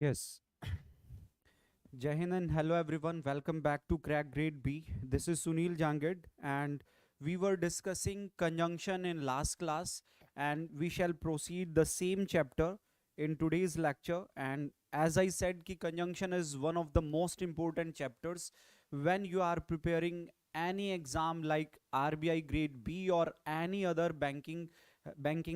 Yes. Jai Hind and hello everyone. Welcome back to Crack Grade B. This is Sunil Jangid and we were discussing conjunction in last class and we shall proceed the same chapter in today's lecture. And as I said, ki conjunction is one of the most important chapters when you are preparing any exam like RBI Grade B or any other banking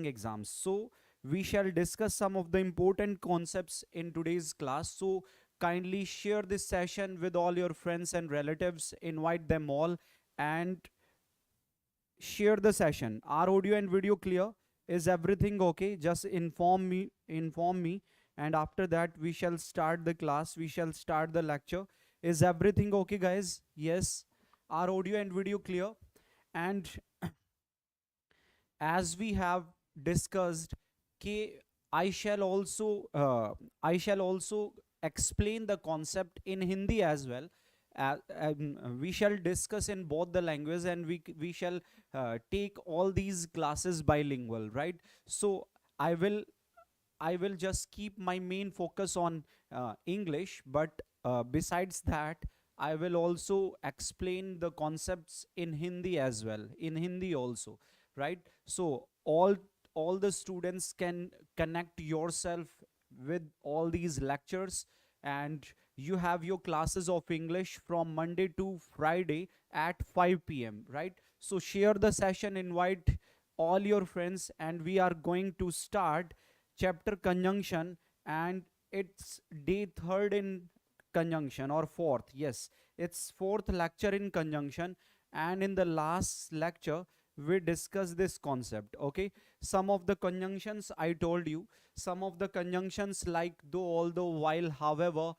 exams. So we shall discuss some of the important concepts in today's class. So kindly share this session with all your friends and relatives, invite them all, and share the session. Are audio and video clear? Is everything okay? Just inform me, and after that we shall start the class, we shall start the lecture. Is everything okay, guys? Yes. Are audio and video clear? And as we have discussed, K, I shall also explain the concept in Hindi as well. We shall discuss in both the languages, and we shall take all these classes bilingual, right? So I will I will just keep my main focus on English, but besides that, I will also explain the concepts in Hindi as well, in Hindi also, right? So all the students can connect yourself with all these lectures, and you have your classes of English from Monday to Friday at 5 p.m., right? So share the session, invite all your friends, and we are going to start chapter conjunction, and it's day third in conjunction, or fourth. Yes, it's fourth lecture in conjunction, and in the last lecture we discussed this concept. Okay, some of the conjunctions I told you, some of the conjunctions like though, although, while, however,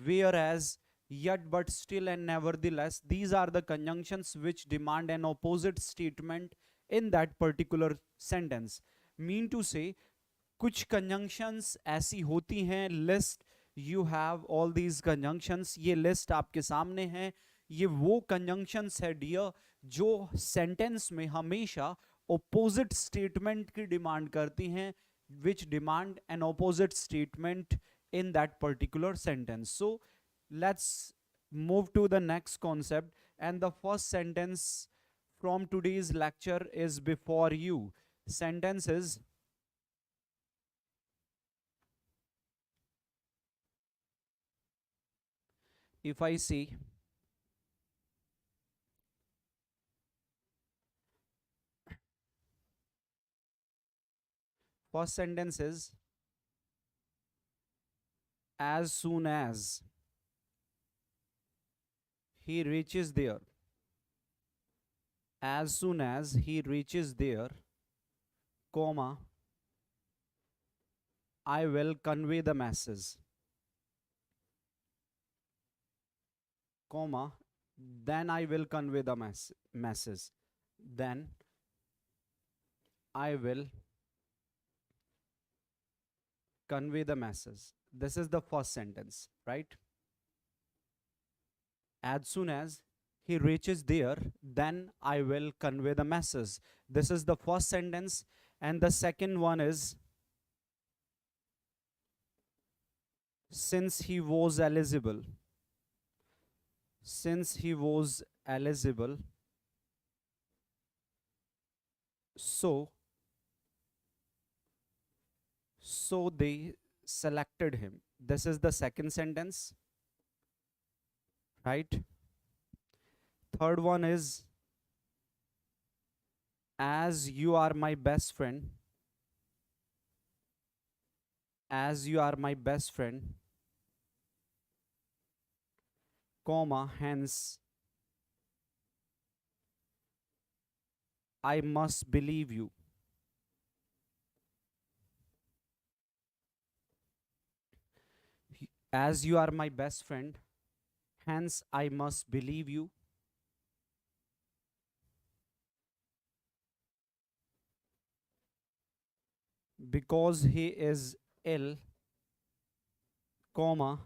whereas, yet, but, still, and nevertheless, these are the conjunctions which demand an opposite statement in that particular sentence. Mean to say, कुछ conjunctions ऐसी होती हैं, list, you have all these conjunctions, ये list आपके सामने है, ये वो कंजंक्शंस है डियर जो सेंटेंस में हमेशा ऑपोजिट स्टेटमेंट की डिमांड करती हैं, which demand an opposite statement in that particular sentence. So let's move to the next concept, and the first sentence from today's lecture is before you. Sentence is, if I say, first sentence is, as soon as he reaches there, as soon as he reaches there, comma, I will convey the message, comma, then I will convey the message, then I will convey the message. This is the first sentence, right? As soon as he reaches there, then I will convey the message. This is the first sentence. And the second one is, since he was eligible, since he was eligible, so they selected him. This is the second sentence, right? Third one is, as you are my best friend, as you are my best friend, comma, hence I must believe you. As you are my best friend, hence I must believe you. Because he is ill, comma,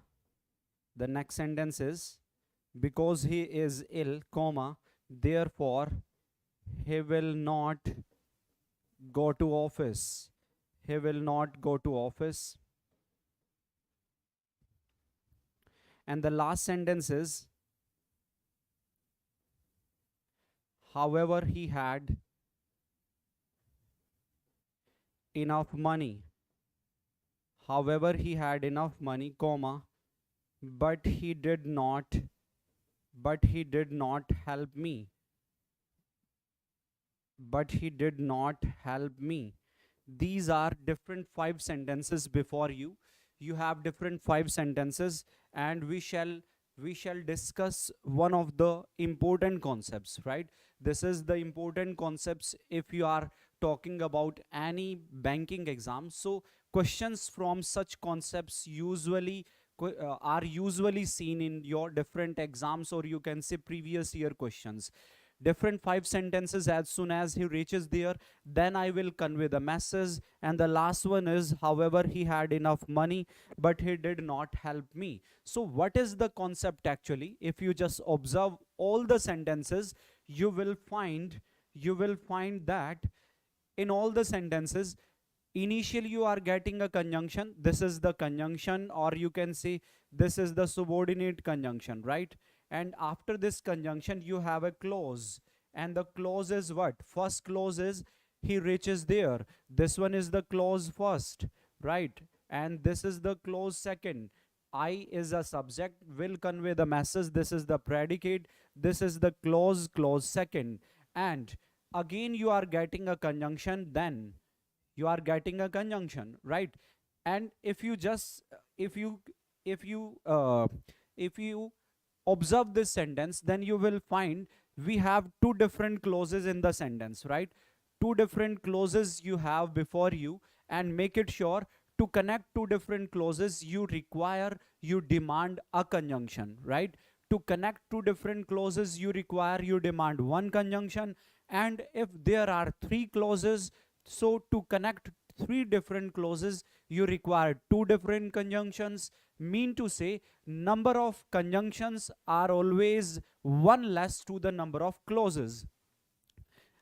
the next sentence is, because he is ill, comma, therefore he will not go to office. He will not go to office. And the last sentence is, however he had enough money, however he had enough money, comma, but he did not, but he did not help me, but he did not help me. These are different 5 sentences before you. You have different 5 sentences, and we shall discuss one of the important concepts, right? This is the important concepts if you are talking about any banking exam. So questions from such concepts usually are usually seen in your different exams, or you can say previous year questions. Different 5 sentences. As soon as he reaches there, then I will convey the message. And the last one is, however he had enough money, but he did not help me. So what is the concept actually? If you just observe all the sentences, you will find that in all the sentences, initially you are getting a conjunction. This is the conjunction, or you can say this is the subordinate conjunction, right? And after this conjunction you have a clause, and the clause is what? First clause is he reaches there. This one is the clause first, right? And this is the clause second. I is a subject, will convey the message. This is the predicate. This is the clause second. And again you are getting a conjunction, then you are getting a conjunction, right? And if you just if you observe this sentence, then you will find we have two different clauses in the sentence, right? Two different clauses you have before you, and make it sure to connect two different clauses you demand a conjunction, right? To connect two different clauses you demand one conjunction. And if there are three clauses, so to connect three different clauses you require two different conjunctions. Mean to say, number of conjunctions are always one less to the number of clauses.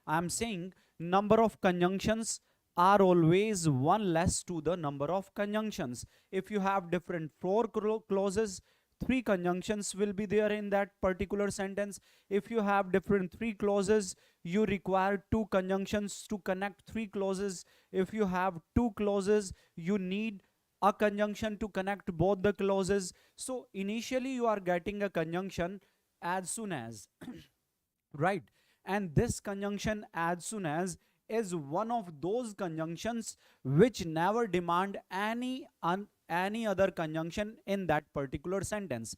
I am saying number of conjunctions are always one less to the number of conjunctions. If you have different four clauses, three conjunctions will be there in that particular sentence. If you have different three clauses, you require two conjunctions to connect three clauses. If you have two clauses, you need a conjunction to connect both the clauses. So initially you are getting a conjunction as soon as right? And this conjunction as soon as is one of those conjunctions which never demand any other conjunction in that particular sentence.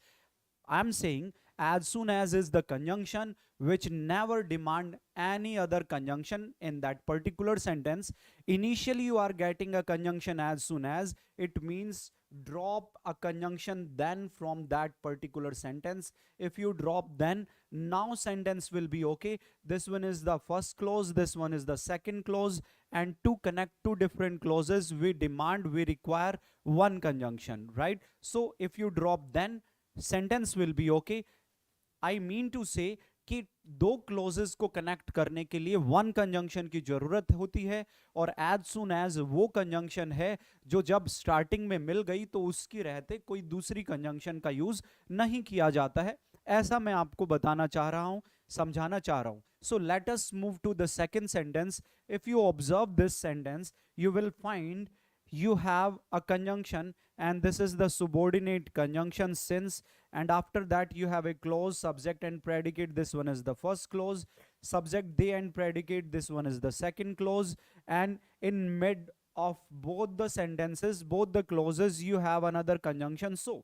I'm saying as soon as is the conjunction which never demand any other conjunction in that particular sentence. Initially you are getting a conjunction as soon as, it means drop a conjunction then from that particular sentence. If you drop then, now sentence will be okay. This one is the first clause, this one is the second clause, and to connect two different clauses we require one conjunction, right? So if you drop then, sentence will be okay. I mean to say कि दो closes को connect करने के लिए one conjunction की जरूरत होती है, और एज सुन एज वो कंजंक्शन है जो जब स्टार्टिंग में मिल गई तो उसकी रहते कोई दूसरी कंजंक्शन का यूज नहीं किया जाता है. ऐसा मैं आपको बताना चाह रहा हूं, समझाना चाह रहा हूं. So let us move to the second sentence. If you observe this sentence, you will find you have a conjunction, and this is the subordinate conjunction since, and after that you have a clause, subject and predicate. This one is the first clause, subject they and predicate, this one is the second clause, and in mid of both the sentences, both the clauses, you have another conjunction. So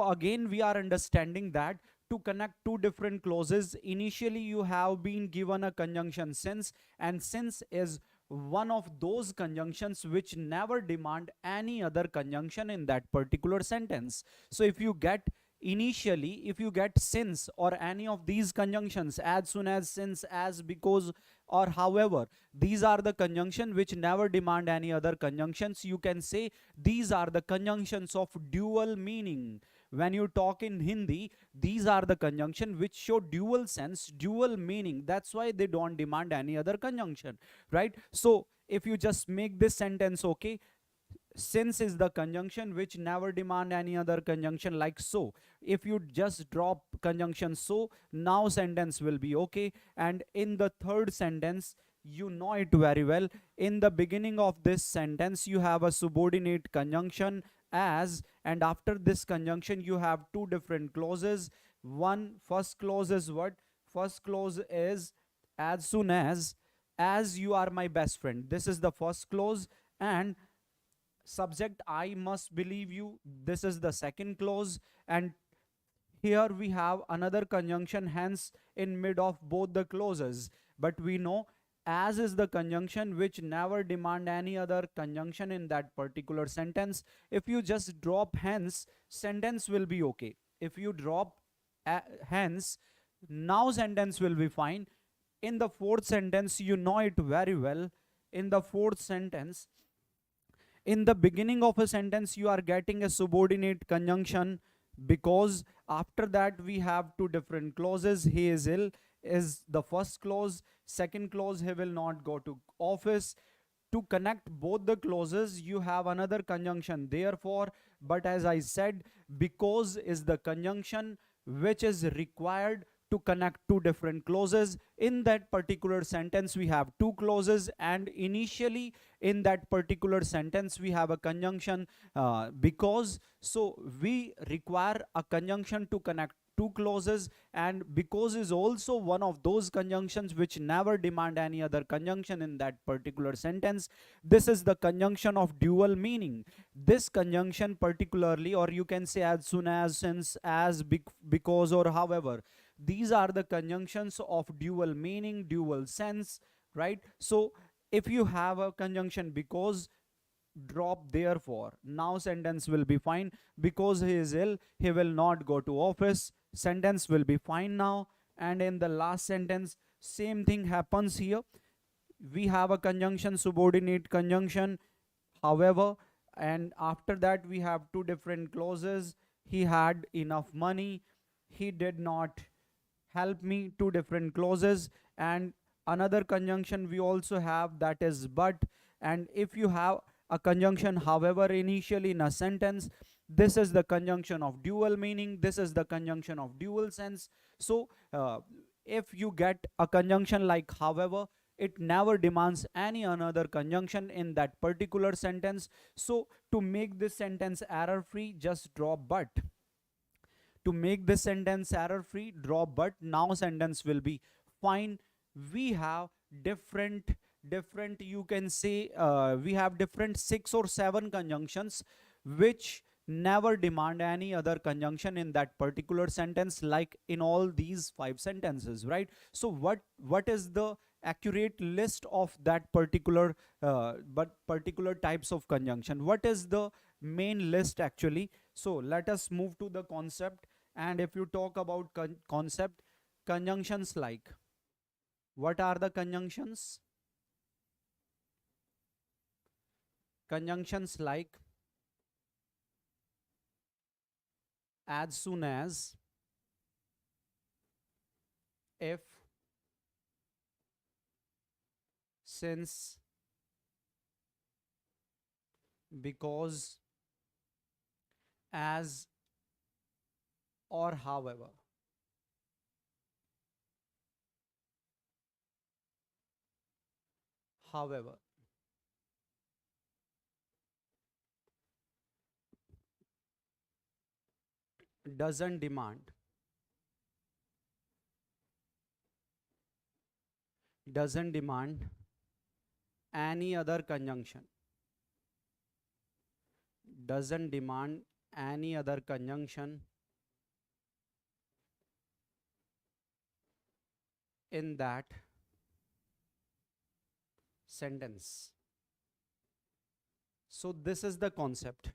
again we are understanding that to connect two different clauses, initially you have been given a conjunction since, and since is one of those conjunctions which never demand any other conjunction in that particular sentence. So if you get since or any of these conjunctions, as soon as, since, as, because, or however, these are the conjunction which never demand any other conjunctions. You can say these are the conjunctions of dual meaning. When you talk in Hindi, these are the conjunction which show dual sense, dual meaning. That's why they don't demand any other conjunction, right? So if you just make this sentence okay, since is the conjunction which never demand any other conjunction, like so. If you just drop conjunction so, now sentence will be okay. And in the third sentence, you know it very well, in the beginning of this sentence you have a subordinate conjunction as, and after this conjunction you have two different clauses. First clause is what? First clause is as soon as you are my best friend. This is the first clause. And subject, I must believe you, this is the second clause. And here we have another conjunction hence in mid of both the clauses. But we know as is the conjunction which never demand any other conjunction in that particular sentence. If you just drop hence, sentence will be okay. If you drop hence, now sentence will be fine. In the fourth sentence, you know it very well. In the fourth sentence, in the beginning of a sentence you are getting a subordinate conjunction, because after that we have two different clauses. He is ill is the first clause, second clause, he will not go to office. To connect both the clauses you have another conjunction therefore, but as I said, because is the conjunction which is required to connect two different clauses. In that particular sentence we have two clauses, and initially in that particular sentence we have a conjunction because, so we require a conjunction to connect two clauses, and because is also one of those conjunctions which never demand any other conjunction in that particular sentence. This is the conjunction of dual meaning. This conjunction particularly, or you can say as soon as, since, as, because, or however, these are the conjunctions of dual meaning, dual sense, right? So if you have a conjunction because, drop therefore, now sentence will be fine. Because he is ill, he will not go to office, sentence will be fine now. And in the last sentence, same thing happens here. We have a conjunction, subordinate conjunction, however, and after that we have two different clauses. He had enough money, he did not help me, two different clauses. And another conjunction we also have, that is but. And if you have a conjunction however initially in a sentence, this is the conjunction of dual meaning, this is the conjunction of dual sense. So if you get a conjunction like however, it never demands any another conjunction in that particular sentence. So to make this sentence error free, just drop but. To make this sentence error free, drop but, now sentence will be fine. We have different, you can say we have different 6 or 7 conjunctions which never demand any other conjunction in that particular sentence, like in all these 5 sentences, right? So what is the accurate list of that particular particular types of conjunction? What is the main list actually? So let us move to the concept. And if you talk about concept, conjunctions like, what are the conjunctions? Conjunctions like as soon as, if, since, because, as, or however. However, doesn't demand any other conjunction, doesn't demand any other conjunction in that sentence. So this is the concept.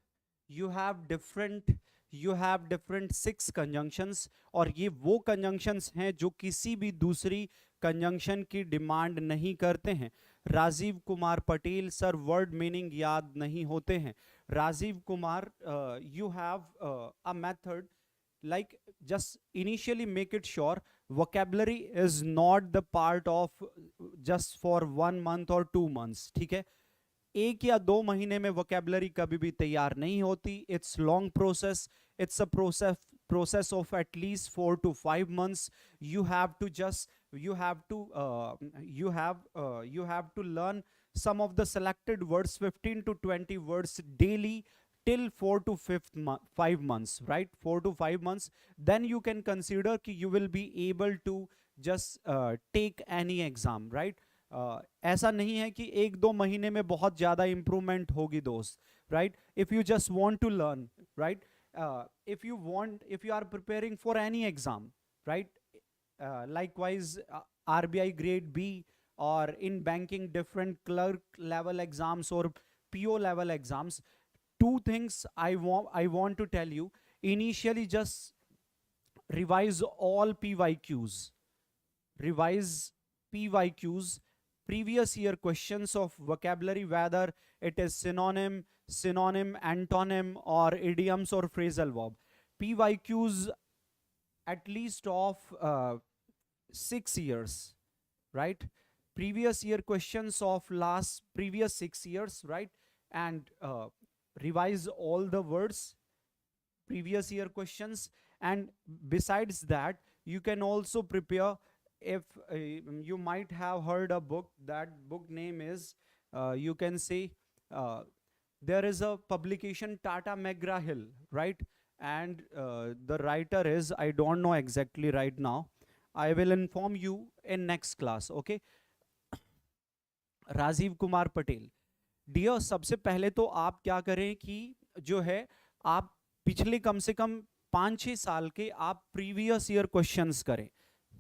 You have different 6 conjunctions, और ये वो conjunctions हैं जो किसी भी दूसरी conjunction की demand नहीं करते हैं. Rajeev Kumar Patel sir, word meaning याद नहीं होते हैं. Rajeev Kumar, you have a method, like just initially make it sure vocabulary is not the part of just for 1 month or 2 months, ठीक है? 1 या 2 महीने में वोकेबलरी कभी भी तैयार नहीं होती. It's long process. It's a process of at least 4 to 5 months. You have to just you have to learn some of the selected words, 15 to 20 words daily, till 4 to 5 months, right? 4 to 5 months, then you can consider कि you will be able to just take any exam, right? ऐसा नहीं है कि 1-2 महीने में बहुत ज़्यादा improvement होगी दोस्त, right? If you just want to learn, right? If you are preparing for any exam, right? Likewise, RBI Grade B, or in banking, different clerk level exams or PO level exams. Two things I want to tell you. Initially, just revise all PYQs. Revise PYQs, previous year questions of vocabulary, whether it is synonym, antonym, or idioms or phrasal verb. PYQs at least of 6 years, right? Previous year questions of previous 6 years, right? And revise all the words, previous year questions. And besides that, you can also prepare, if you might have heard a book, that book name is, you can say, there is a publication, Tata McGraw-Hill, right? And the writer is, I don't know exactly right now. I will inform you in next class, okay? Rajeev Kumar Patel. Dear, सबसे पहले तो आप क्या करें कि जो है, आप पिछले कम से कम 5-6 साल के आप प्रीवियस ईयर क्वेश्चंस करें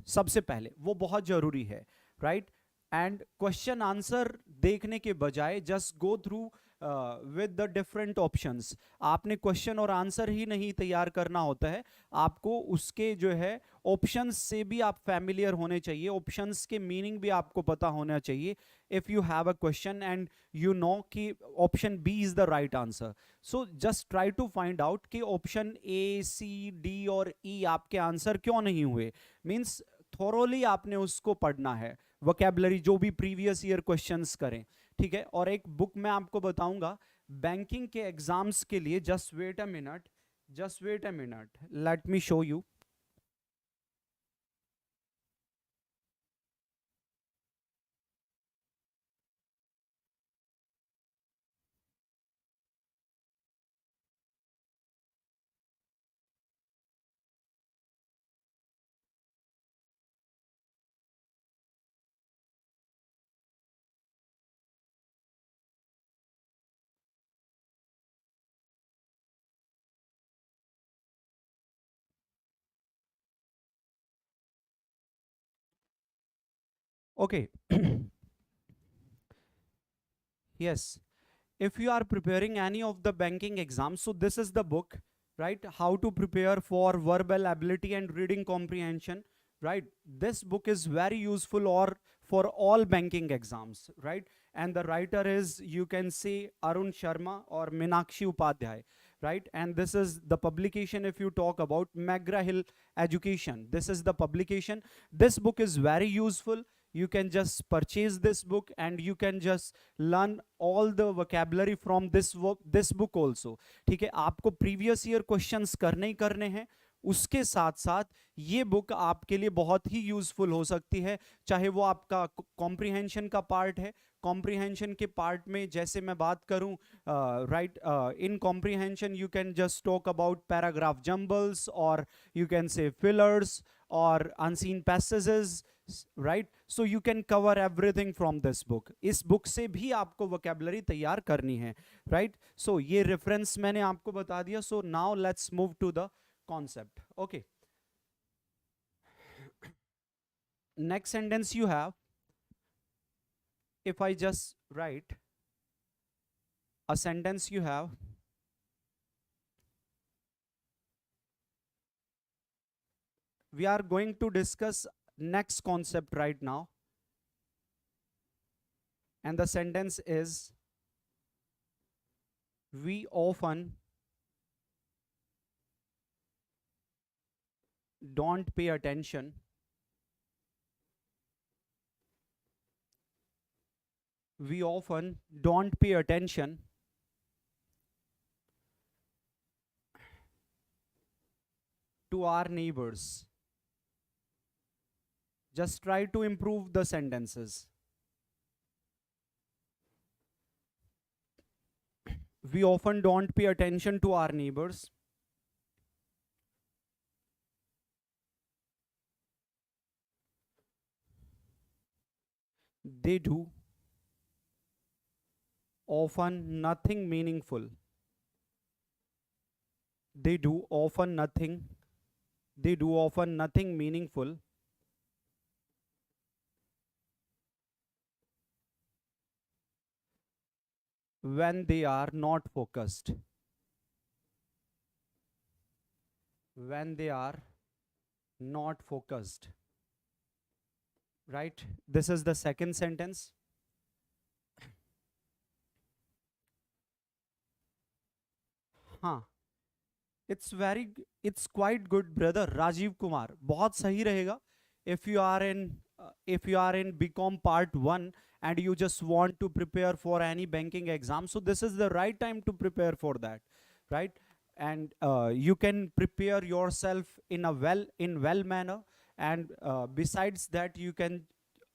सबसे पहले, वो बहुत जरूरी है, राइट? एंड क्वेश्चन आंसर देखने के बजाय just go through with the different options. आपने क्वेश्चन और आंसर ही नहीं तैयार करना होता है, आपको उसके जो है ऑप्शंस से भी आप फैमिलियर होने चाहिए, ऑप्शंस के मीनिंग भी आपको पता होना चाहिए. If you have a question and you know कि option B is the right answer, so just try to find out कि ऑप्शन ए, सी, डी और ई आपके आंसर क्यों नहीं हुए. मीन्स थोरोली आपने उसको पढ़ना है, वोकैबुलरी जो भी प्रीवियस ईयर क्वेश्चंस करें, ठीक है? और एक बुक मैं आपको बताऊंगा बैंकिंग के एग्जाम्स के लिए. Just wait a minute, let me show you. Okay. Yes. If you are preparing any of the banking exams, so this is the book, right? How to prepare for verbal ability and reading comprehension, right? This book is very useful or for all banking exams, right? And the writer is, you can say, Arun Sharma or Minakshi Upadhyay, right? And this is the publication, if you talk about McGraw-Hill Education, this is the publication. This book is very useful. You can just purchase this book and you can just learn all the vocabulary from this book also. ठीक है? आपको previous year questions करने ही करने हैं, उसके साथ साथ ये बुक आपके लिए बहुत ही यूजफुल हो सकती है, चाहे वो आपका कॉम्प्रिहेंशन का पार्ट है. कॉम्प्रिहेंशन के पार्ट में जैसे मैं बात करूं, right, in comprehension you can just talk about paragraph jumbles, और यू कैन से फिलर्स और unseen passages, right? So you can cover everything from this book. इस बुक से भी आपको वोकैबुलरी तैयार करनी है, राइट? सो ये रेफरेंस मैंने आपको बता दिया. So now let's move to the concept. Okay. Next sentence you have, if I just write a sentence, you have, we are going to discuss next concept right now, and the sentence is, we often don't pay attention we often don't pay attention to our neighbors. Just try to improve the sentences. We often don't pay attention to our neighbors. They do often nothing meaningful. They do often nothing. They do often nothing meaningful when they are not focused. When they are not focused. Right? This is the second sentence. हाँ, it's quite good, brother Rajiv Kumar. बहुत सही रहेगा if you are in BCom part 1 and you just want to prepare for any banking exam. So this is the right time to prepare for that, right? And you can prepare yourself in a well manner, and besides that you can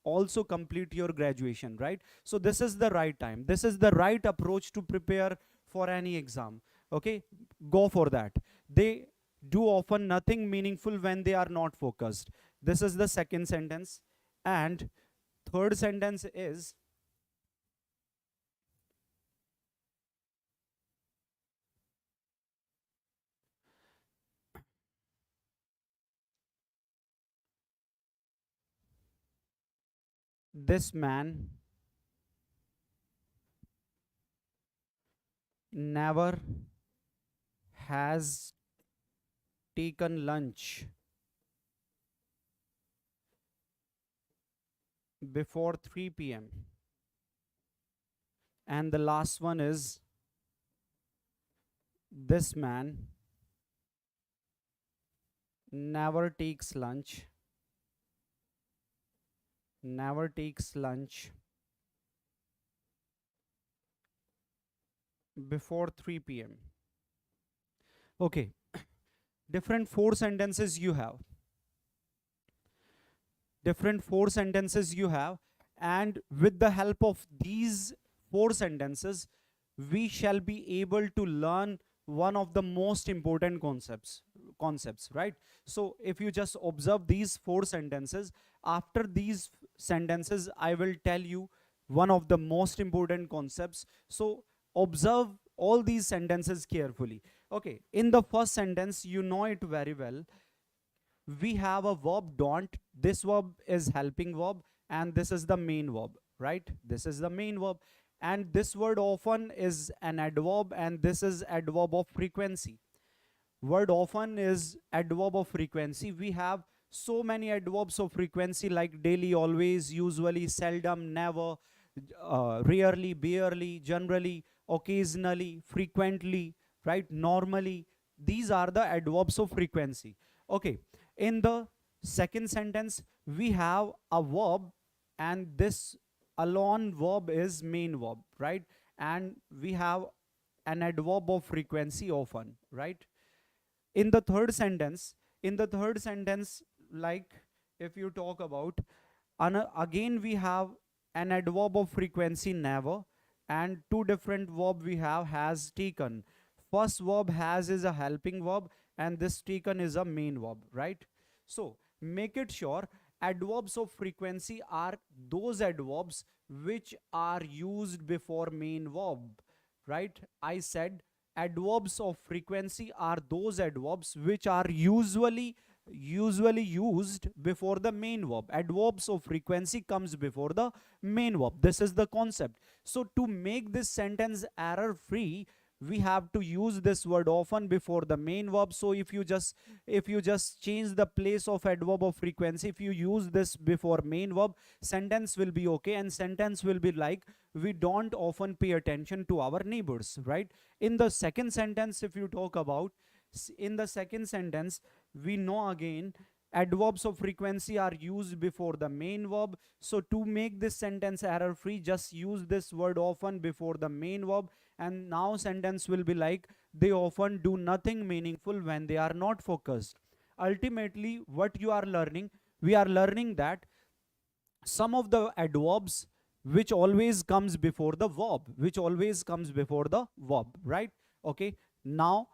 also complete your graduation, right? So this is the right time. This is the right approach to prepare for any exam. Okay, go for that. They do often nothing meaningful when they are not focused. This is the second sentence. And third sentence is, this man never has taken lunch before 3 p.m. And the last one is, this man never takes lunch before 3 p.m. Okay, different four sentences you have. And with the help of these four sentences, we shall be able to learn one of the most important concepts, right? So if you just observe these four sentences, after these sentences I will tell you one of the most important concepts. So observe all these sentences carefully. Okay, in the first sentence, you know it very well. We have a verb don't. This verb is helping verb, and this is the main verb, right? This is the main verb, and this word often is an adverb, and this is adverb of frequency. Word often is adverb of frequency. We have so many adverbs of frequency like daily, always, usually, seldom, never, rarely, barely, generally, occasionally, frequently, right? Normally. These are the adverbs of frequency. Okay, in the second sentence we have a verb, and this alone verb is main verb, right? And we have an adverb of frequency often, right? In the third sentence, like if you talk about, again we have an adverb of frequency never, and two different verb we have, has, taken. First verb has is a helping verb, and this taken is a main verb, right? So make it sure adverbs of frequency are those adverbs which are used before main verb, right? I said adverbs of frequency are those adverbs which are usually used before the main verb. Adverbs of frequency comes before the main verb. This is the concept. So to make this sentence error free, we have to use this word often before the main verb. So if you just change the place of adverb of frequency, if you use this before main verb, sentence will be okay, and sentence will be like, we don't often pay attention to our neighbors, right? In the second sentence, if you talk about, in the second sentence, we know again adverbs of frequency are used before the main verb. So to make this sentence error free, just use this word often before the main verb, and now sentence will be like, they often do nothing meaningful when they are not focused. Ultimately, what you are learning, we are learning that some of the adverbs which always comes before the verb, right? Okay, now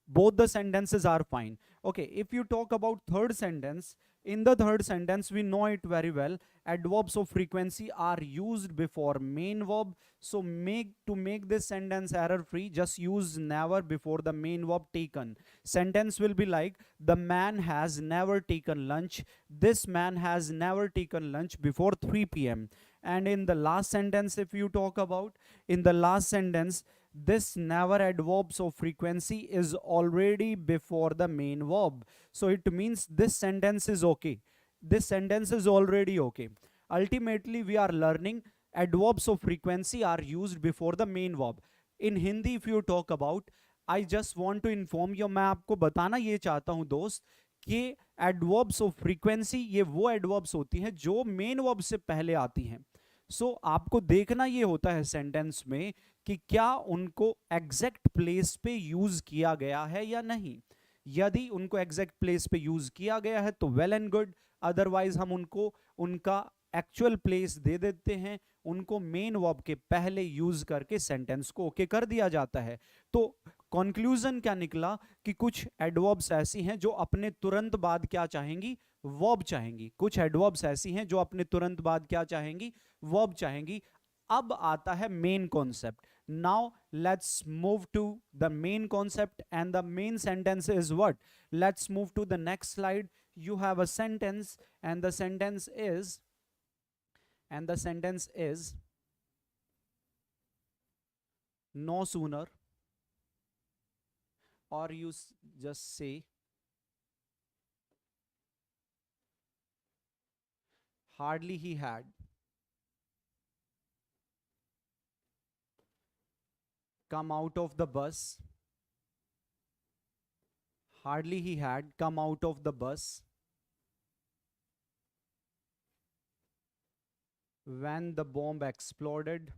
both the sentences are fine. Okay, if you talk about third sentence, in the third sentence we know it very well, adverbs of frequency are used before main verb. So to make this sentence error free, just use never before the main verb taken. Sentence will be like, the man has never taken lunch, this man has never taken lunch before 3 p.m. And in the last sentence, if you talk about, in the last sentence, this never adverbs of frequency is already before the main verb. So it means this sentence is okay, this sentence is already okay. Ultimately we are learning adverbs of frequency are used before the main verb. In Hindi if you talk about, I just want to inform you, मैं आपको बताना ये चाहता हूँ दोस्त कि adverbs of frequency ये वो adverbs होती हैं जो main verb से पहले आती हैं. सो आपको देखना ये होता है सेंटेंस में कि क्या उनको एग्जैक्ट प्लेस पे यूज किया गया है या नहीं. यदि उनको एग्जैक्ट प्लेस पे यूज किया गया है तो वेल एंड गुड, अदरवाइज हम उनको उनका एक्चुअल प्लेस दे देते हैं, उनको मेन वर्ब के पहले यूज करके सेंटेंस को ओके कर दिया जाता है. तो कंक्लूजन क्या निकला कि कुछ एडवर्ब्स ऐसी हैं जो अपने तुरंत बाद क्या चाहेंगी, वर्ब चाहेंगी. कुछ एडवर्ब्स ऐसी हैं जो अपने तुरंत बाद क्या चाहेंगी, वर्ब चाहेंगी. अब आता है main concept. Now let's move to the main concept and the main sentence is what. Let's move to the next slide. You have a sentence and the sentence is no sooner, or you just say hardly he had come out of the bus, hardly he had come out of the bus when the bomb exploded,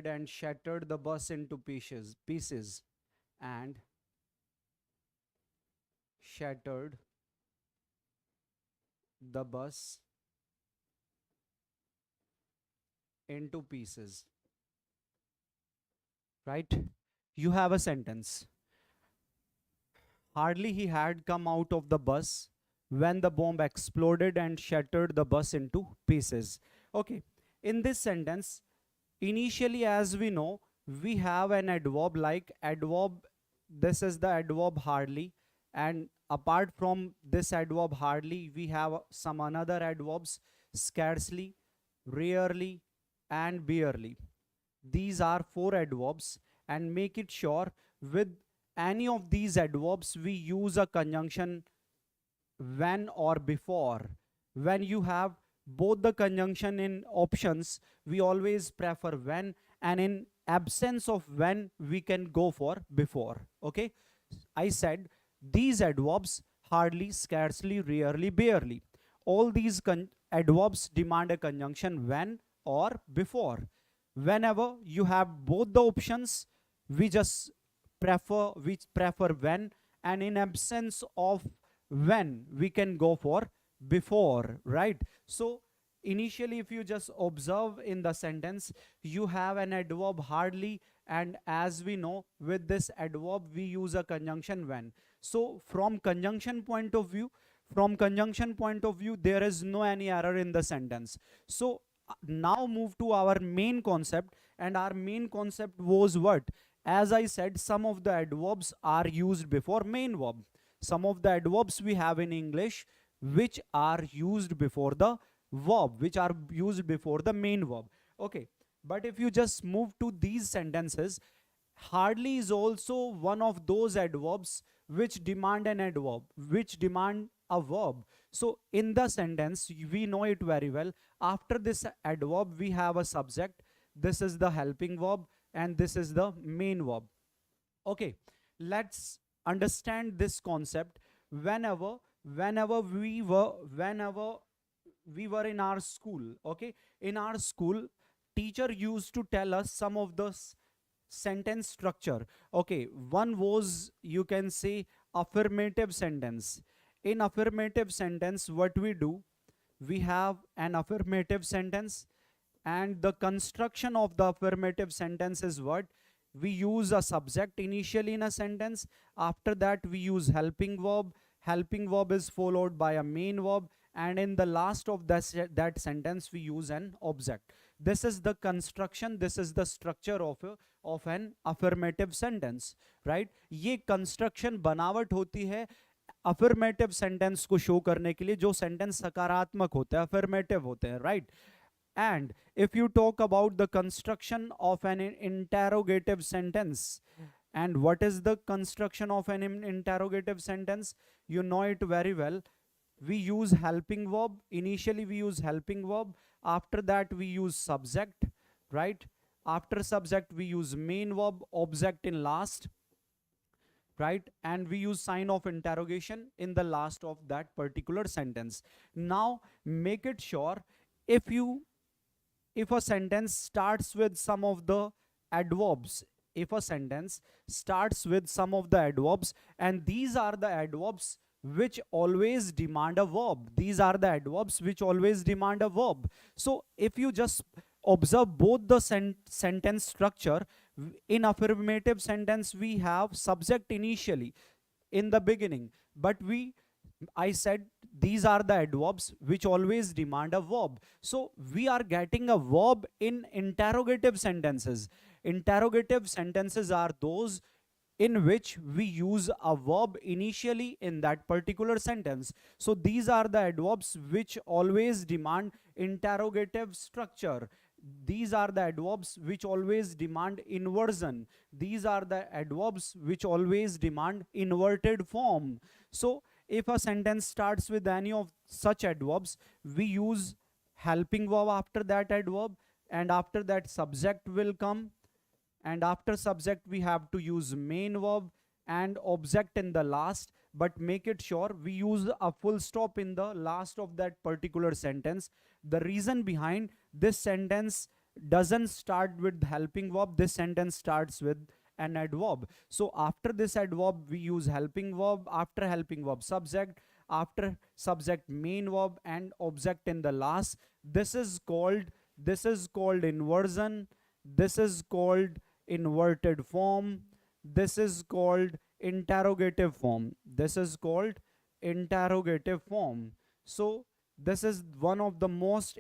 and shattered the bus into pieces and shattered the bus into pieces. Right? You have a sentence. Hardly he had come out of the bus when the bomb exploded and shattered the bus into pieces. Okay, in this sentence, initially as we know, we have an adverb like adverb. This is the adverb hardly, and apart from this adverb hardly, we have some another adverbs, scarcely, rarely, and barely. These are 4 adverbs, and make it sure with any of these adverbs we use a conjunction when or before. When you have both the conjunction in options, we always prefer when, and in absence of when we can go for before. Okay, I said these adverbs hardly, scarcely, rarely, barely, all these adverbs demand a conjunction when or before. Whenever you have both the options, we just prefer when, and in absence of when we can go for before, right? So initially if you just observe in the sentence, you have an adverb hardly, and as we know with this adverb we use a conjunction when. So from conjunction point of view, there is no any error in the sentence. So now move to our main concept, and our main concept was what? As I said, some of the adverbs are used before main verb. Some of the adverbs we have in English which are used before the verb, which are used before the main verb. Okay, but if you just move to these sentences, hardly is also one of those adverbs which demand an adverb, which demand a verb. So in the sentence, we know it very well. After this adverb, we have a subject. This is the helping verb, and this is the main verb. Okay, let's understand this concept. Whenever whenever we were whenever we were in our school, okay, in our school, teacher used to tell us some of the sentence structure. Okay, one was, you can say, affirmative sentence. In affirmative sentence, what we do, we have an affirmative sentence, and the construction of the affirmative sentence is what, we use a subject initially in a sentence. After that we use helping verb is followed by a main verb, and in the last of that sentence we use an object. This is the construction, this is the structure of an affirmative sentence, right? ये construction बनावट होती है affirmative sentence को show करने के लिए, जो sentence सकारात्मक होते हैं, अफर्मेटिव होते हैं, right? And if you talk about the construction of an interrogative sentence, and what is the construction of an interrogative sentence, you know it very well. We use helping verb. Initially we use helping verb. After that we use subject, right? After subject we use main verb, object in last, right? And we use sign of interrogation in the last of that particular sentence. Now make it sure, if a sentence starts with some of the adverbs, if a sentence starts with some of the adverbs, and these are the adverbs which always demand a verb, these are the adverbs which always demand a verb. So if you just observe both the sentence structure, in affirmative sentence we have subject initially in the beginning, but I said these are the adverbs which always demand a verb. So we are getting a verb in interrogative sentences. Interrogative sentences are those in which we use a verb initially in that particular sentence. So these are the adverbs which always demand interrogative structure. These are the adverbs which always demand inversion. These are the adverbs which always demand inverted form. So if a sentence starts with any of such adverbs, we use helping verb after that adverb, and after that subject will come, and after subject we have to use main verb and object in the last, but make it sure we use a full stop in the last of that particular sentence. The reason behind this sentence doesn't start with helping verb, this sentence starts with an adverb. So after this adverb we use helping verb, after helping verb subject, after subject main verb, and object in the last. This is called inversion, this is called inverted form, this is called interrogative form, this is called interrogative form. So this is one of the most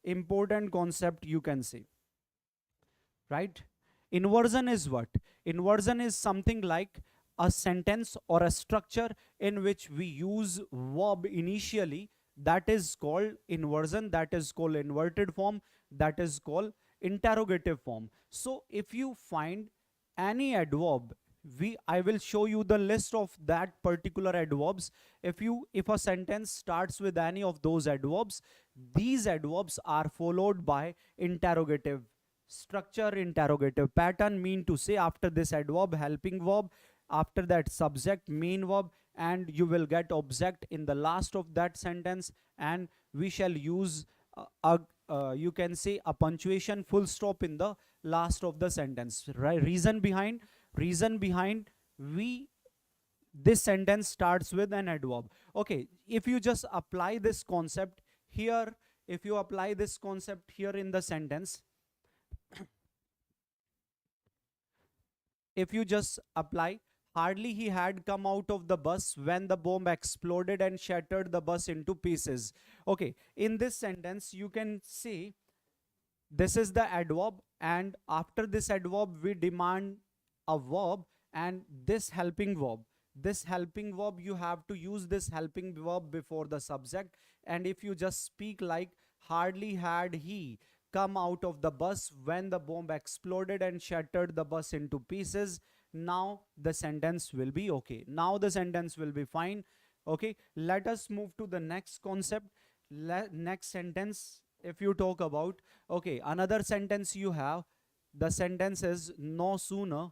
important concept, you can say, right? Inversion is what? Inversion is something like a sentence or a structure in which we use verb initially. That is called inversion, that is called inverted form, that is called interrogative form. So if you find any adverb, I will show you the list of that particular adverbs. If a sentence starts with any of those adverbs, these adverbs are followed by interrogative structure, interrogative pattern, mean to say after this adverb helping verb, after that subject main verb, and you will get object in the last of that sentence, and we shall use you can say a punctuation, full stop in the last of the sentence, right? Reason behind this sentence starts with an adverb. Okay, if you just apply this concept here, if you apply this concept here in the sentence, if you just apply, hardly he had come out of the bus when the bomb exploded and shattered the bus into pieces. Okay, in this sentence you can say this is the adverb, and after this adverb we demand a verb and this helping verb. This helping verb, you have to use this helping verb before the subject. And if you just speak like hardly had he come out of the bus when the bomb exploded and shattered the bus into pieces, now the sentence will be okay, now the sentence will be fine. Okay, let us move to the next concept. Next sentence, if you talk about, okay, another sentence you have, The sentence is no sooner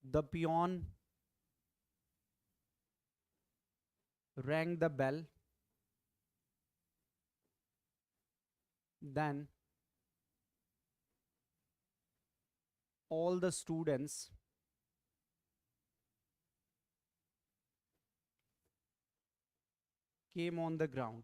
the peon rang the bell than all the students came on the ground.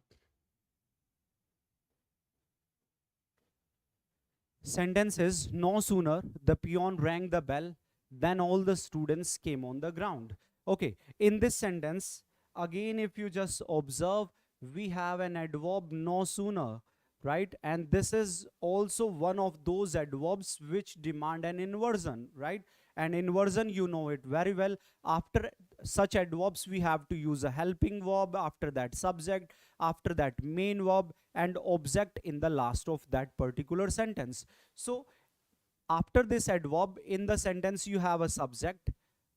Sentence is no sooner the peon rang the bell than all the students came on the ground. Okay, in this sentence, again, if you just observe, we have an adverb no sooner, right? And this is also one of those adverbs which demand an inversion, right? And inversion, you know it very well. After such adverbs, we have to use a helping verb, after that subject, after that main verb, and object in the last of that particular sentence. So after this adverb in the sentence, you have a subject.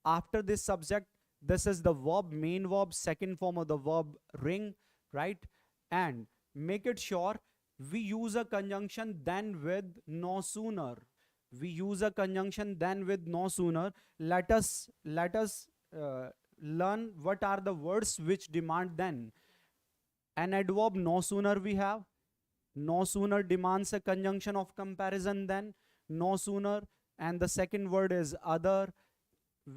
After this subject, this is the verb, main verb, second form of the verb ring, right? And make it sure we use a conjunction then with no sooner. We use a conjunction then with no sooner. Let us learn what are the words which demand then. An adverb no sooner we have. No sooner demands a conjunction of comparison than. No sooner, and the second word is other.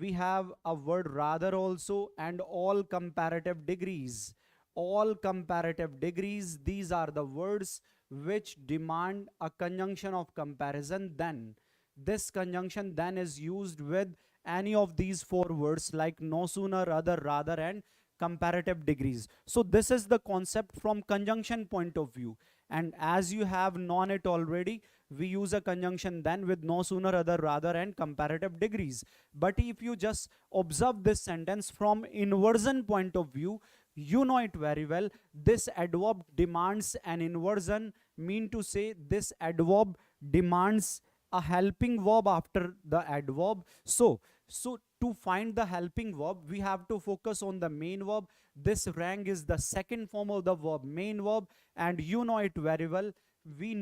We have a word rather also, and all comparative degrees. All comparative degrees, these are the words which demand a conjunction of comparison then. This conjunction then is used with any of these four words like no sooner, other, rather, and comparative degrees. So this is the concept from conjunction point of view. And as you have known it already, we use a conjunction then with no sooner, other, rather, and comparative degrees. But if you just observe this sentence from inversion point of view, you know it very well. This adverb demands an inversion, mean to say this adverb demands a helping verb after the adverb. So to find the helping verb, we have to focus on the main verb. This rang is the second form of the verb, main verb, and you know it very well. We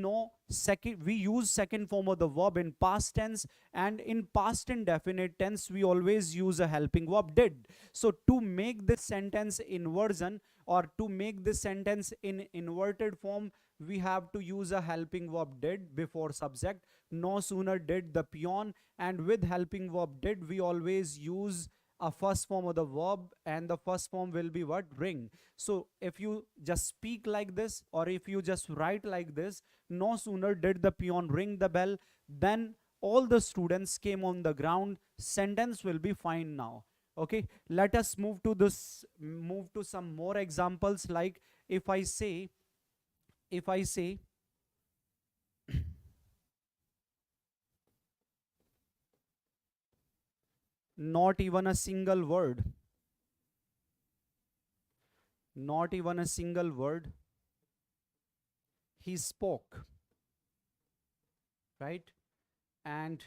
use second form of the verb in past tense, and in past indefinite tense we always use a helping verb did. So to make this sentence inversion, or to make this sentence in inverted form, we have to use a helping verb did before subject. No sooner did the peon, and with helping verb did we always use a first form of the verb, and the first form will be what? Ring. So if you just speak like this, or if you just write like this, no sooner did the peon ring the bell then all the students came on the ground, sentence will be fine now. Okay, let us move to some more examples. Like if I say not even a single word, not even a single word he spoke, right? And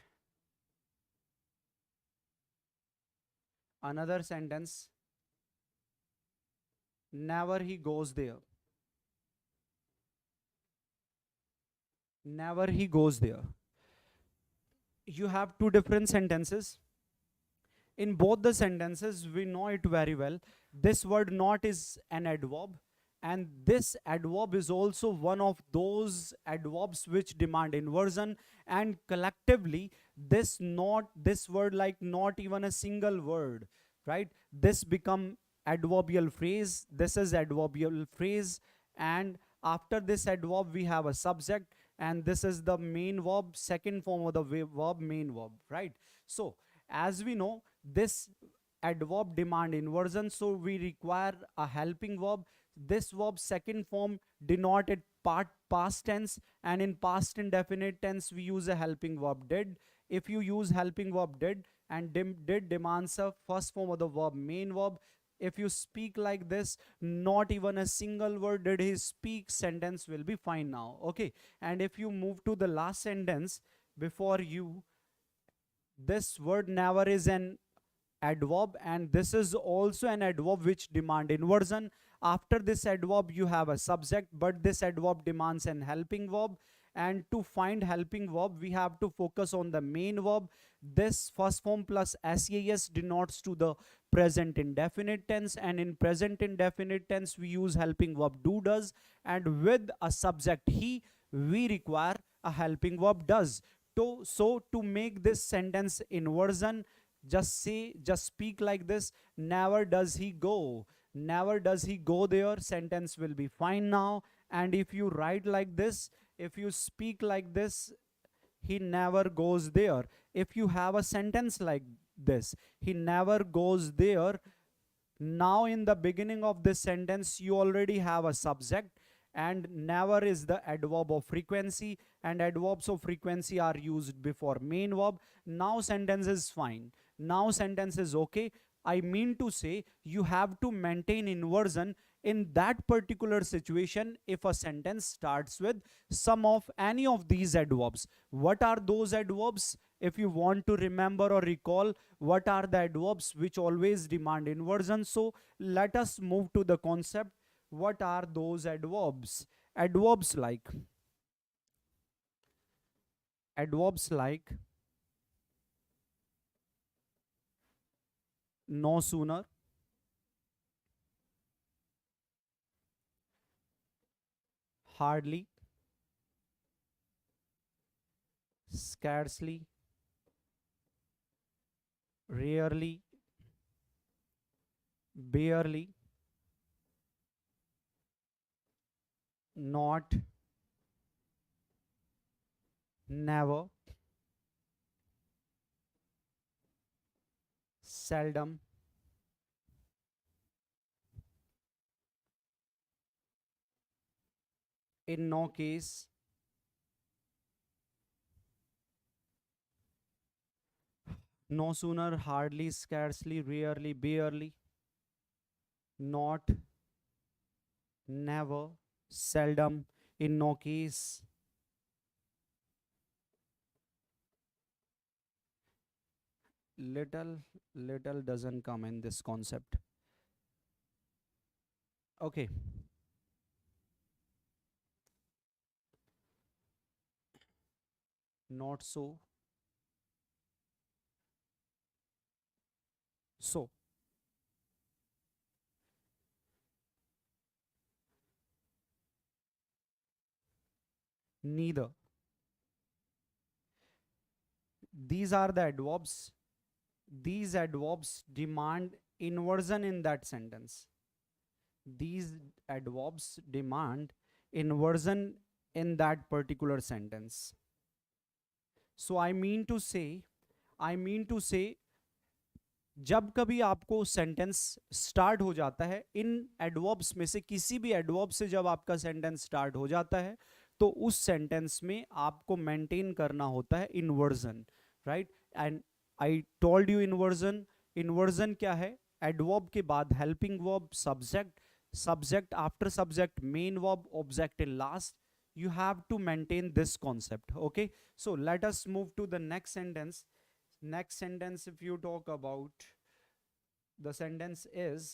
another sentence, never he goes there, never he goes there. You have two different sentences. In both the sentences, we know it very well. This word not is an adverb, and this adverb is also one of those adverbs which demand inversion, and collectively this word like not even a single word, right? This become adverbial phrase. This is adverbial phrase, and after this adverb we have a subject, and this is the main verb, second form of the verb, main verb, right? So as we know, this adverb demand inversion, so we require a helping verb. This verb second form denoted past tense, and in past indefinite tense we use a helping verb did. If you use helping verb did, and did demands a first form of the verb, main verb. If you speak like this, not even a single word did he speak, sentence will be fine now. Okay, and if you move to the last sentence before you, this word never is an adverb, and this is also an adverb which demand inversion. After this adverb you have a subject, but this adverb demands an helping verb, and to find helping verb we have to focus on the main verb. This first form plus SES denotes to the present indefinite tense, and in present indefinite tense we use helping verb do does, and with a subject he we require a helping verb does. So to make this sentence inversion, just speak like this: never does he go, never does he go there. Sentence will be fine now. And if you write like this, if you speak like this, he never goes there. If you have a sentence like this, he never goes there, now in the beginning of this sentence you already have a subject, and never is the adverb of frequency, and adverbs of frequency are used before main verb. Now sentence is fine, now sentence is okay. I mean to say you have to maintain inversion in that particular situation if a sentence starts with some of any of these adverbs. What are those adverbs? If you want to remember or recall, what are the adverbs which always demand inversion? So let us move to the concept. What are those adverbs? Adverbs like no sooner, hardly, scarcely, rarely, barely, not, never, seldom, in no case, no sooner, hardly, scarcely, rarely, barely, not, never, seldom, in no case. Little doesn't come in this concept. Okay. Not so. So. Neither. These are the adverbs. These adverbs demand inversion in that sentence. These adverbs demand inversion in that particular sentence. So I mean to say जब कभी आपको sentence start हो जाता है इन adverbs में से किसी भी एडवर्ब से, जब आपका सेंटेंस स्टार्ट हो जाता है तो उस सेंटेंस में आपको मेंटेन करना होता है inversion, right? And I told you inversion, inversion क्या है? एडवर्ब के बाद helping verb, subject, subject after subject, main verb, object in last. You have to maintain this concept. Okay, so let us move to the next sentence. Next sentence, if you talk about, the sentence is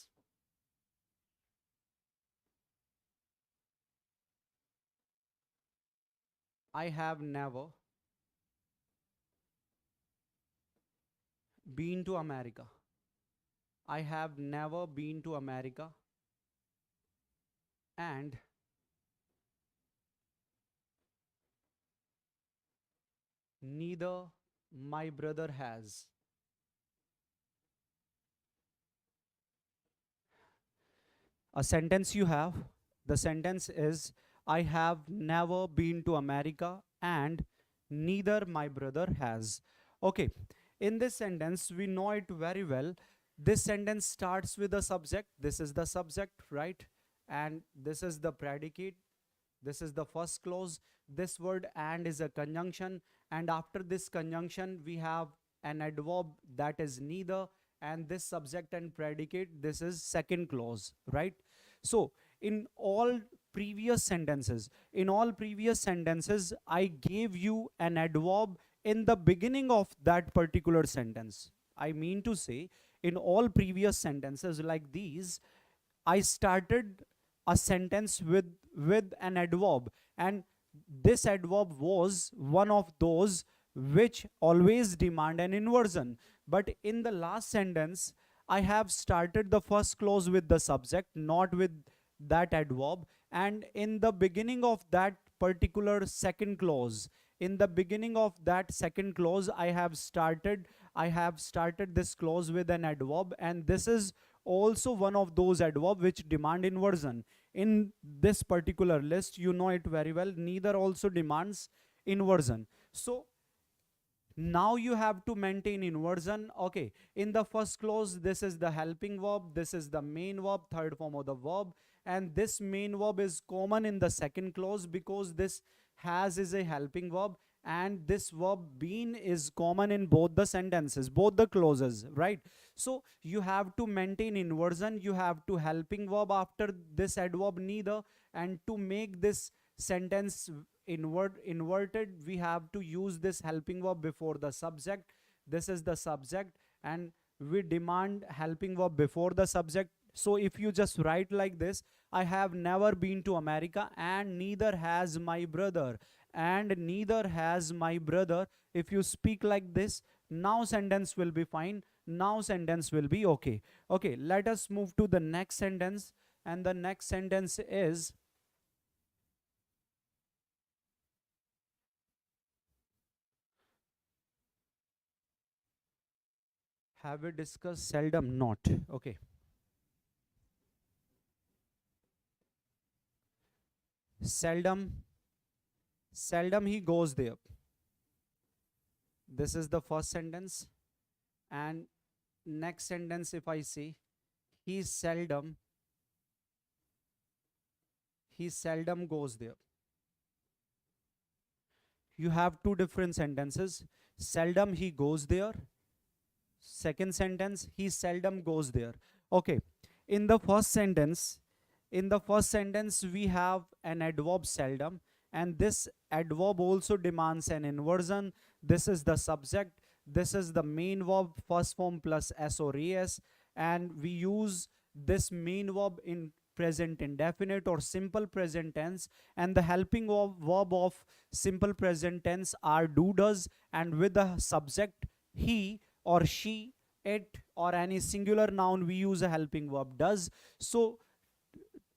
I have never been to America. I have never been to America, and neither my brother has. A sentence you have, the sentence is I have never been to America and neither my brother has. Okay, in this sentence we know it very well. This sentence starts with a subject. This is the subject, right? And this is the predicate. This is the first clause. This word and is a conjunction, and after this conjunction we have an adverb that is neither, and this subject and predicate, this is second clause, right? So in all previous sentences, I gave you an adverb in the beginning of that particular sentence. I mean to say, in all previous sentences like these, I started a sentence with an adverb, and this adverb was one of those which always demand an inversion. But in the last sentence, I have started the first clause with the subject, not with that adverb. And in the beginning of that particular second clause, in the beginning of that second clause, I have started this clause with an adverb, and this is also one of those adverb which demand inversion. In this particular list, you know it very well, neither also demands inversion. So now you have to maintain inversion. Okay, in the first clause, this is the helping verb, this is the main verb, third form of the verb, and this main verb is common in the second clause because this has is a helping verb, and this verb been is common in both the sentences, both the clauses, right? So you have to maintain inversion, you have to helping verb after this adverb neither, and to make this sentence inverted, we have to use this helping verb before the subject. This is the subject, and we demand helping verb before the subject. So if you just write like this, I have never been to America, and neither has my brother, and neither has my brother. If you speak like this, now sentence will be fine, now sentence will be okay. Okay, let us move to the next sentence, and the next sentence is, have we discussed seldom? Not. Okay. Seldom. Seldom he goes there. This is the first sentence. And next sentence, if I say, he seldom goes there. You have two different sentences. Seldom he goes there. Second sentence, he seldom goes there. Okay, in the first sentence, we have an adverb seldom, and this adverb also demands an inversion. This is the subject, this is the main verb, first form plus s or es, and we use this main verb in present indefinite or simple present tense, and the helping verb of simple present tense are do, does, and with the subject he or she, it, or any singular noun, we use a helping verb does. So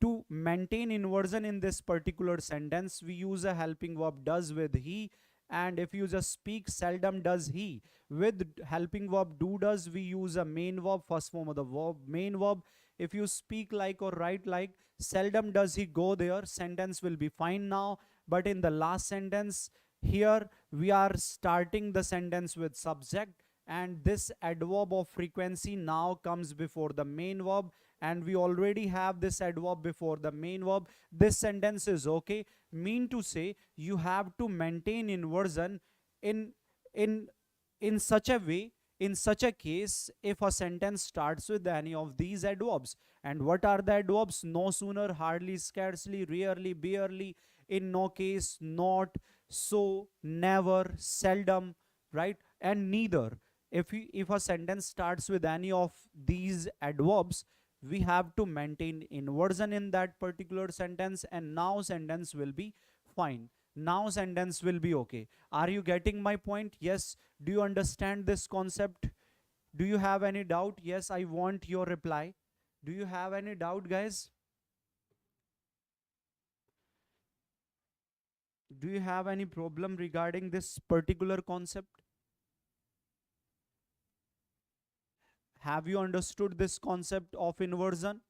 to maintain inversion in this particular sentence, we use a helping verb does with he. And if you just speak seldom does he, with helping verb do, does, we use a main verb, first form of the verb, main verb. If you speak like or write like seldom does he go there, sentence will be fine now. But in the last sentence, here we are starting the sentence with subject, and this adverb of frequency now comes before the main verb, and we already have this adverb before the main verb. This sentence is okay. Mean to say, you have to maintain inversion in such a way, in such a case, if a sentence starts with any of these adverbs. And what are the adverbs? No sooner, hardly, scarcely, rarely, barely, in no case, not, so, never, seldom, right, and neither. If a sentence starts with any of these adverbs, we have to maintain inversion in that particular sentence, and now sentence will be fine. Now sentence will be okay. Are you getting my point? Yes. Do you understand this concept? Do you have any doubt? Yes, I want your reply. Do you have any doubt, guys? Do you have any problem regarding this particular concept? Have you understood this concept of inversion?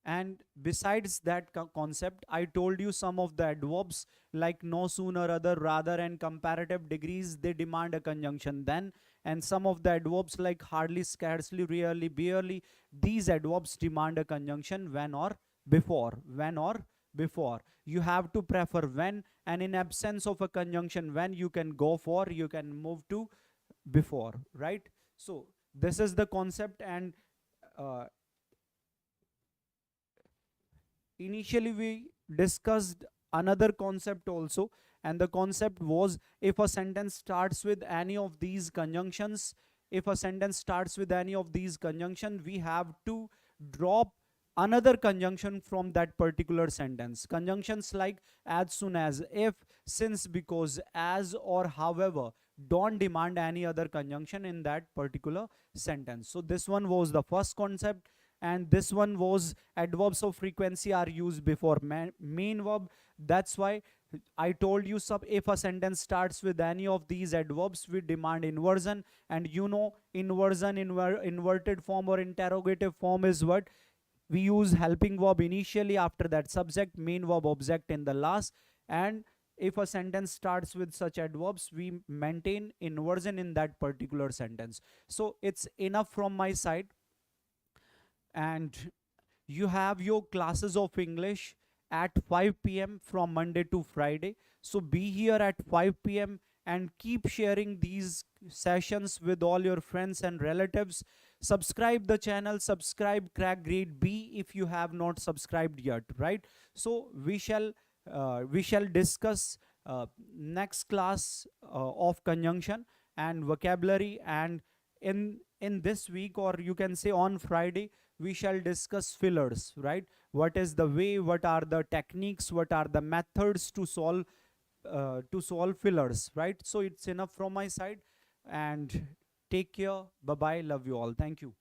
And besides that concept, I told you some of the adverbs like no, sooner, other, rather, and comparative degrees, they demand a conjunction then. And some of the adverbs like hardly, scarcely, rarely, barely, these adverbs demand a conjunction when or before. When or before. You have to prefer when, and in absence of a conjunction when, you can go for, you can move to before, right? So this is the concept. And initially we discussed another concept also, and the concept was, if a sentence starts with any of these conjunctions, if a sentence starts with any of these conjunction, we have to drop another conjunction from that particular sentence. Conjunctions like as soon as, if, since, because, as, or however don't demand any other conjunction in that particular sentence. So this one was the first concept, and this one was adverbs of frequency are used before main verb. That's why I told you if a sentence starts with any of these adverbs, we demand inversion. And you know, inversion, inverted form or interrogative form is what? We use helping verb initially, after that subject, main verb, object in the last. And if a sentence starts with such adverbs, we maintain inversion in that particular sentence. So it's enough from my side. And you have your classes of English at 5 p.m. from Monday to Friday. So be here at 5 p.m. and keep sharing these sessions with all your friends and relatives. Subscribe the channel, subscribe Crack Grade B if you have not subscribed yet, right? So we shall discuss next class of conjunction and vocabulary, and in this week, or you can say on Friday, we shall discuss fillers, right? What is the way, what are the techniques, what are the methods to solve fillers, right? So it's enough from my side, and take care. Bye bye, love you all, thank you.